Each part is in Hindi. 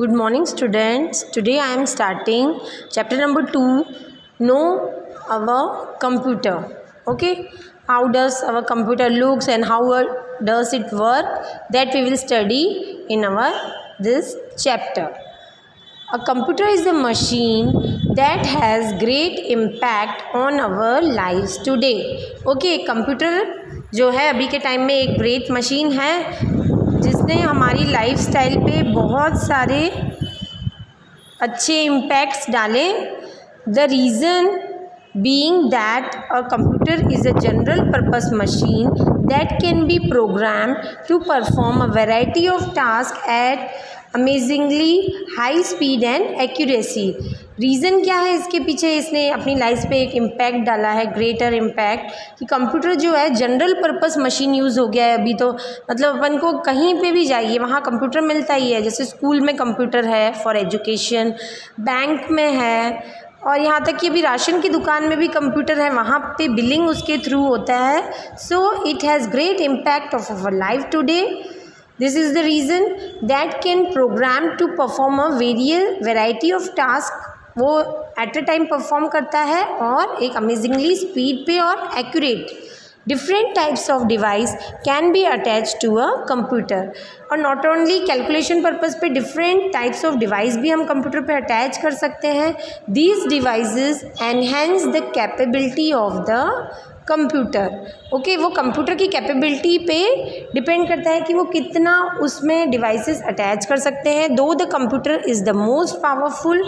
Good morning, students. Today I am starting chapter number 2. Know our computer. Okay, how does our computer looks and how does it work? That we will study in our this chapter. A computer is a machine that has great impact on our lives today. Okay, computer जो है अभी के टाइम में एक ग्रेट मशीन है जिसने हमारी लाइफस्टाइल पे बहुत सारे अच्छे इम्पैक्ट्स डाले. The reason being that a computer is a general purpose machine that can be program to perform a variety of task at amazingly high speed and accuracy. Reason क्या है इसके पीछे? इसने अपनी लाइफ पे एक इम्पैक्ट डाला है, ग्रेटर इम्पैक्ट, कि कंप्यूटर जो है जनरल पर्पस मशीन यूज़ हो गया है अभी. तो मतलब अपन को कहीं पे भी जाइए वहाँ कंप्यूटर मिलता ही है. जैसे स्कूल में कंप्यूटर है फॉर एजुकेशन, बैंक में है, और यहाँ तक कि अभी राशन की दुकान में भी कंप्यूटर है, वहाँ पे बिलिंग उसके थ्रू होता है. So it has great impact of our life today. This is the reason that can program to perform a variety of task. वो एट अ टाइम परफॉर्म करता है और एक अमेजिंगली स्पीड पे और accurate. Different types of device can be attach to a computer. और नॉट ओनली कैलकुलेशन पर्पज़ पे डिफरेंट टाइप्स ऑफ डिवाइस भी हम कंप्यूटर पे अटैच कर सकते हैं. These devices enhance the capability of the computer. Okay, वो कंप्यूटर की कैपेबिलिटी पे डिपेंड करता है कि वो कितना उसमें डिवाइसेस अटैच कर सकते हैं. Though the computer is the most powerful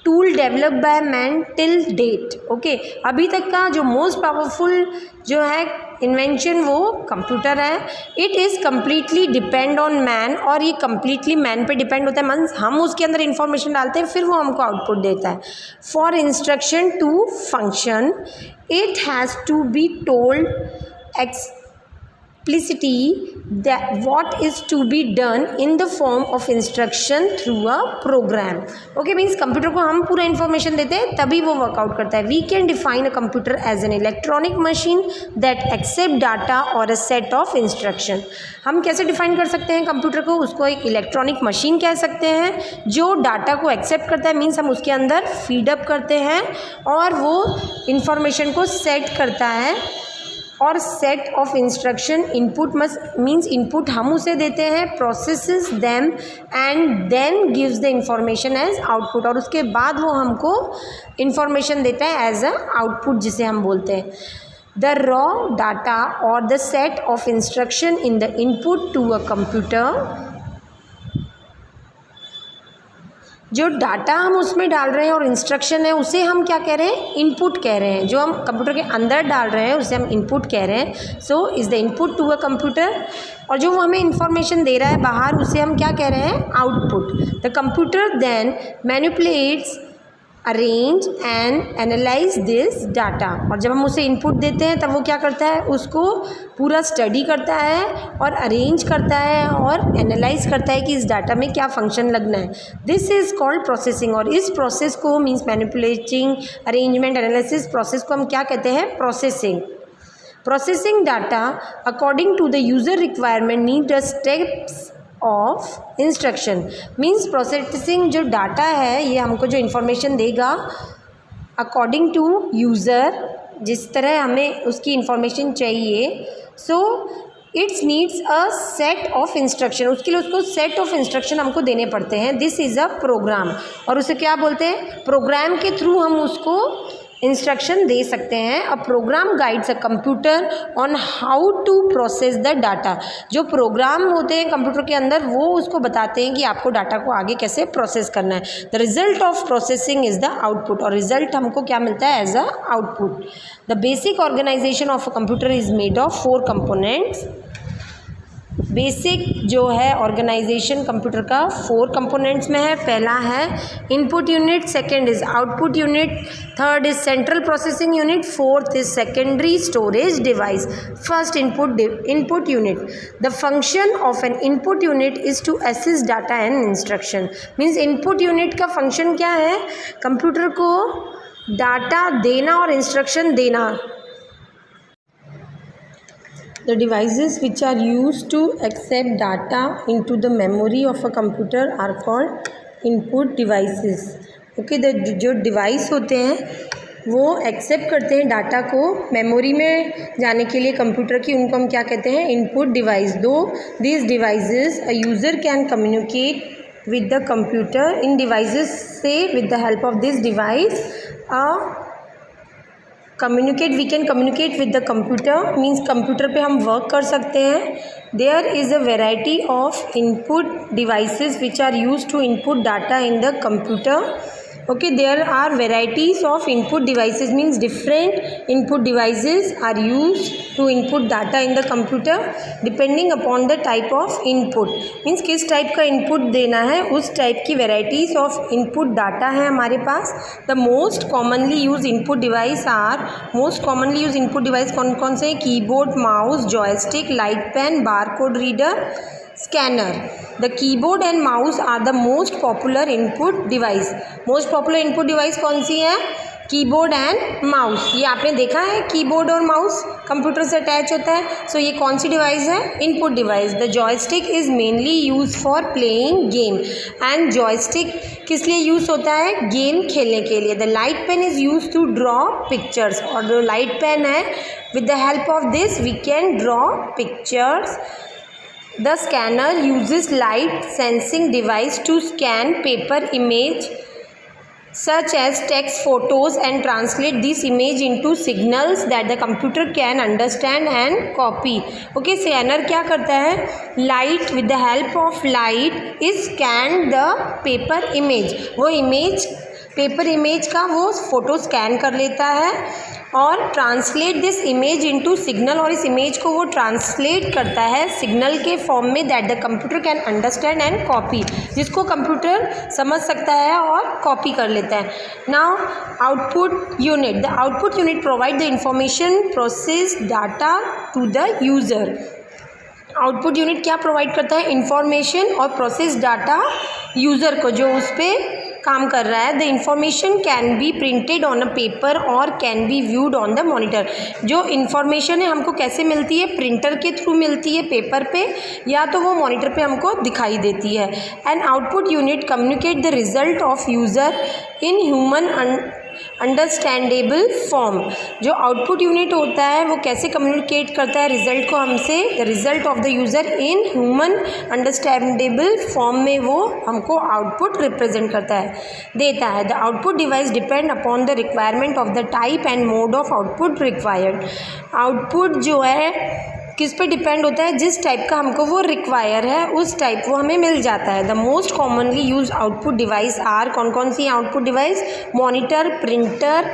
tool developed by man till date. Okay, अभी तक का जो मोस्ट पावरफुल जो है इन्वेंशन वो कंप्यूटर है. It is completely depend on man, और ये कम्प्लीटली मैन पे डिपेंड होता है. मीन्स हम उसके अंदर इंफॉर्मेशन डालते हैं, फिर वो हमको आउटपुट देता है. For instruction to function it has to be told explicitly that what is to be done in the form of instruction through a program. Okay, means computer को हम पूरा इन्फॉर्मेशन देते हैं तभी वो वर्कआउट करता है. We can define a computer as an electronic machine that accept data or a set of instruction. हम कैसे डिफाइन कर सकते हैं कंप्यूटर को? उसको एक इलेक्ट्रॉनिक मशीन कह सकते हैं जो डाटा को एक्सेप्ट करता है. मीन्स हम उसके अंदर फीडअप करते हैं और वो इंफॉर्मेशन को सेट करता है. और set of instruction input must means input हम उसे देते हैं, processes them and then gives the information as output. और उसके बाद वो हमको इंफॉर्मेशन देता है एज अ आउटपुट, जिसे हम बोलते हैं. द रॉ डाटा और the set of instruction in the input to a computer. जो डाटा हम उसमें डाल रहे हैं और इंस्ट्रक्शन है उसे हम क्या कह रहे हैं? इनपुट कह रहे हैं. जो हम कंप्यूटर के अंदर डाल रहे हैं उसे हम इनपुट कह रहे हैं. So is the input to a computer. और जो वो हमें इंफॉर्मेशन दे रहा है बाहर उसे हम क्या कह रहे हैं? Output. The computer then manipulates, arrange and analyse this data. और जब हम उसे इनपुट देते हैं तब वो क्या करता है? उसको पूरा स्टडी करता है और अरेंज करता है और एनालाइज करता है कि इस डाटा में क्या फंक्शन लगना है. This is called processing. और इस प्रोसेस को means manipulating, arrangement, analysis process को हम क्या कहते हैं? Processing. Processing data according to the user requirement need the steps of instruction. Means processing जो डाटा है ये हमको जो इन्फॉर्मेशन देगा अकॉर्डिंग टू यूज़र, जिस तरह हमें उसकी इन्फॉर्मेशन चाहिए. So it's needs a set of instruction. उसके लिए उसको सेट ऑफ इंस्ट्रक्शन हमको देने पड़ते हैं. This is a program. और उसे क्या बोलते हैं? प्रोग्राम के थ्रू हम उसको इंस्ट्रक्शन दे सकते हैं. A program guides a computer on how to process the data. जो प्रोग्राम होते हैं कंप्यूटर के अंदर वो उसको बताते हैं कि आपको डाटा को आगे कैसे प्रोसेस करना है. The result of processing is the output. और रिजल्ट हमको क्या मिलता है? As a output. The basic organisation of a computer is made of 4 components. Basic जो है ऑर्गेनाइजेशन कंप्यूटर का 4 कंपोनेंट्स में है. पहला है input unit, second is output unit, third is central processing unit, fourth is secondary storage device. First input unit. The function of an input unit is to assist data and instruction. Means input unit का फंक्शन क्या है? कंप्यूटर को डाटा देना और इंस्ट्रक्शन देना. The devices which are used to accept data into the memory of a computer are called input devices. Okay, जो डिवाइस होते हैं वो एक्सेप्ट करते हैं डाटा को मेमोरी में जाने के लिए कंप्यूटर की, उनको हम क्या कहते हैं, input device. Though this devices a user can communicate with the computer इन डिवाइसेस से with the help of this device we can communicate with the computer means computer पे हम वर्क कर सकते हैं। There is a variety of input devices which are use to input data in the computer. Okay, there are varieties of input devices means different input devices are used to input data in the computer depending upon the type of input means किस टाइप का input देना है उस टाइप की varieties of input data है हमारे पास। The most commonly used input device कौन कौन से, keyboard, mouse, joystick, light pen, barcode reader, scanner. The keyboard and mouse are the most popular input device. Most popular input device कौन सी है, कीबोर्ड एंड माउस। ये आपने देखा है कीबोर्ड और माउस कंप्यूटर से अटैच होता है। सो ये कौन सी डिवाइस है, input device. The joystick is mainly use for playing game and joystick किस लिए यूज़ होता है, गेम खेलने के लिए। The light pen is use to draw pictures और जो लाइट पेन है with the help of this we can draw pictures. The scanner uses light sensing device to scan paper image such as text, photos and translate this image into signals that the computer can understand and copy. Okay, scanner क्या करता है, light with the help of light is scan the paper image। वो image पेपर इमेज का वो फ़ोटो स्कैन कर लेता है और translate this image into signal और इस इमेज को वो ट्रांसलेट करता है सिग्नल के फॉर्म में that the computer can understand and copy, जिसको कंप्यूटर समझ सकता है और कॉपी कर लेता है। Now output unit, the output unit provide the information process data to the user. Output unit क्या प्रोवाइड करता है, इंफॉर्मेशन और प्रोसेस डाटा यूज़र को जो उस पर काम कर रहा है। The information can be printed on a paper और can be viewed on the monitor. जो इन्फॉर्मेशन है हमको कैसे मिलती है, प्रिंटर के थ्रू मिलती है पेपर पे, या तो वो मॉनिटर पे हमको दिखाई देती है। And output unit communicate the result of user in human understandable form. जो आउटपुट यूनिट होता है वो कैसे कम्युनिकेट करता है रिजल्ट को हमसे, the result of the user in human understandable form में वो हमको आउटपुट रिप्रेजेंट करता है, देता है। The output device depend upon the requirement of the type and mode of output required. Output जो है किस पे डिपेंड होता है, जिस टाइप का हमको वो रिक्वायर है उस टाइप वो हमें मिल जाता है। The most commonly use output device are, कौन कौन सी output device, monitor, printer,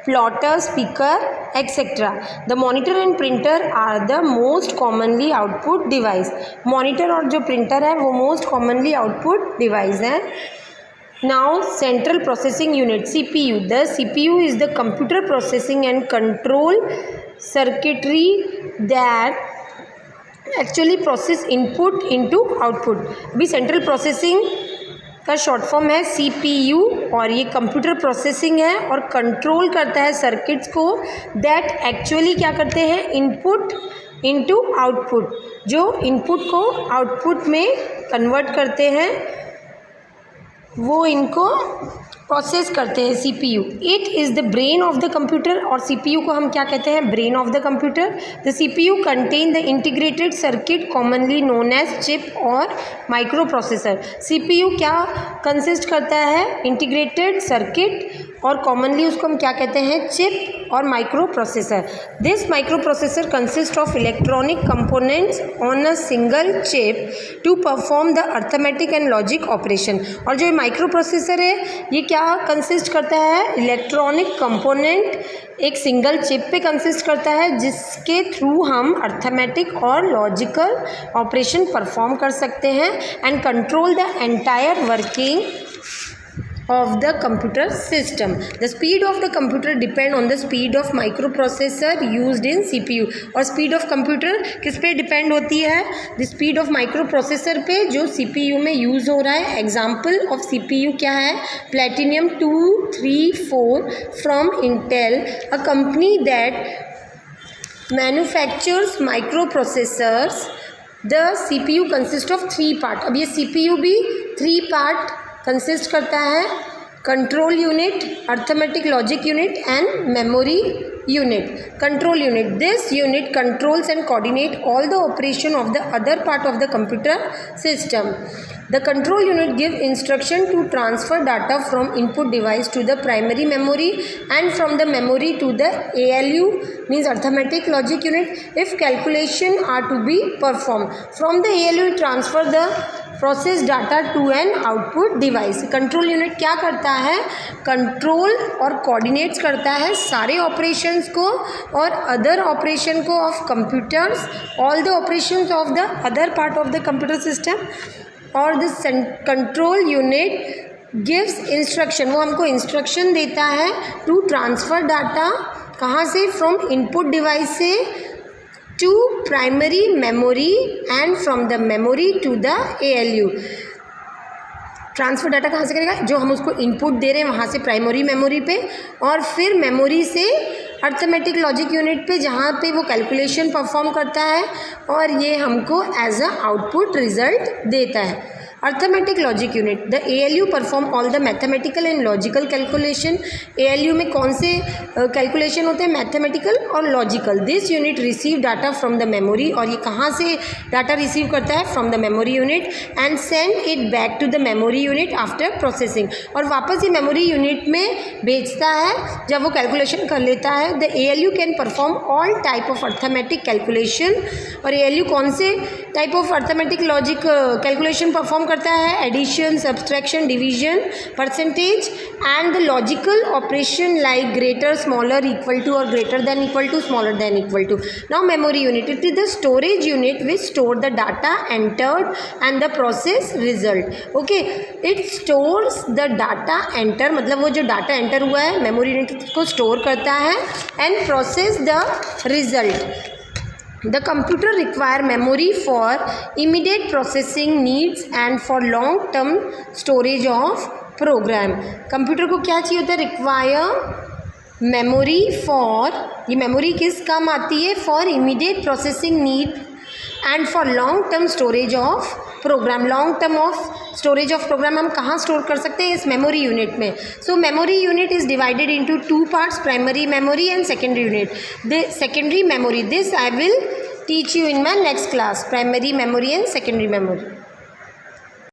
plotter, speaker etcetera. The monitor and printer are the most commonly output device. Monitor और जो प्रिंटर है वो मोस्ट कॉमनली आउटपुट डिवाइस है। Now central processing unit CPU. The CPU is the computer processing and control circuitry that actually process input into output। अभी सेंट्रल प्रोसेसिंग का शॉर्ट फॉर्म है CPU और ये कंप्यूटर प्रोसेसिंग है और कंट्रोल करता है सर्किट्स को दैट एक्चुअली क्या करते हैं, इनपुट इनटू आउटपुट। जो इनपुट को आउटपुट में कन्वर्ट करते हैं वो इनको प्रोसेस करते हैं CPU। It is the brain of the computer और CPU को हम क्या कहते हैं, brain of the computer. The CPU contain the integrated circuit commonly known as chip और माइक्रो प्रोसेसर। CPU क्या कंसिस्ट करता है, इंटीग्रेटेड सर्किट और कॉमनली उसको हम क्या कहते हैं, चिप और microprocessor. This microprocessor consist of electronic components on a single chip to perform the arithmetic and logic operation. और जो माइक्रो प्रोसेसर है ये क्या कंसिस्ट करता है, इलेक्ट्रॉनिक कंपोनेंट एक सिंगल चिप पे कंसिस्ट करता है जिसके थ्रू हम अर्थमेटिक और लॉजिकल ऑपरेशन परफॉर्म कर सकते हैं and control the entire working of the computer system. The speed of the computer depend on the speed of microprocessor used in CPU। और speed of computer किस पे डिपेंड होती है, the speed of microprocessor पे जो CPU में यूज़ हो रहा है। एग्जाम्पल ऑफ CPU क्या है, Platinum 234 from Intel, a company that manufactures microprocessors। The CPU consists of 3 part. अब ये CPU भी 3 पार्ट कंसिस्ट करता है control unit, arithmetic logic unit and memory unit. Control unit, this unit controls and coordinate all the operation of the other part of the computer system. The control unit give instruction to transfer data from input device to the primary memory and from the memory to the ALU, means arithmetic logic unit, if calculation are to be performed. From the ALU transfer the process data to an output device. Control unit क्या करता है? कंट्रोल और कोऑर्डिनेट्स करता है सारे ऑपरेशंस को और अदर ऑपरेशन को of computers, all the operations of the other part of the computer system. और this control unit gives instruction, वो हमको इंस्ट्रक्शन देता है टू ट्रांसफ़र डाटा. कहाँ से? फ्रॉम इनपुट डिवाइस से to primary memory and from the memory to the ALU. Transfer data कहाँ से करेगा? जो हम उसको इनपुट दे रहे हैं वहाँ से प्राइमरी मेमोरी पे और फिर मेमोरी से अर्थमेटिक लॉजिक यूनिट पे जहाँ पे वो कैलकुलेशन परफॉर्म करता है और ये हमको एज अ आउटपुट रिजल्ट देता है. Arithmetic logic unit, the ALU perform all the mathematical and logical calculation. ALU में कौन से कैलकुलेशन होते हैं? मैथमेटिकल और logical. This unit receive data from the memory, और ये कहाँ से डाटा रिसीव करता है? From the memory unit and send it back to the memory unit after processing, और वापस ये मेमोरी यूनिट में भेजता है जब वो कैलकुलेशन कर लेता है. The ALU can perform all type of arithmetic calculation, और ALU कौन से type of arithmetic logic calculation perform करता है? Addition, subtraction, division, percentage and the logical operation like greater, smaller, equal to और greater than equal to, smaller than equal to. Now memory unit, it is the storage unit which store the data entered and the process result. Okay, it stores the data enter, मतलब वो जो डाटा एंटर हुआ है मेमोरी यूनिट को स्टोर करता है and process the result. The computer require memory for immediate processing needs and for long term storage of program. Computer को क्या चाहिए होता है? रिक्वायर मेमोरी फॉर, ये मेमोरी किस काम आती है? For immediate processing need and for long term storage of program. Long term of storage of program हम कहाँ स्टोर कर सकते हैं? इस मेमोरी यूनिट में. So memory unit is divided into two parts, primary memory and secondary unit. The secondary memory, this I will teach you in my next class, primary memory and secondary memory.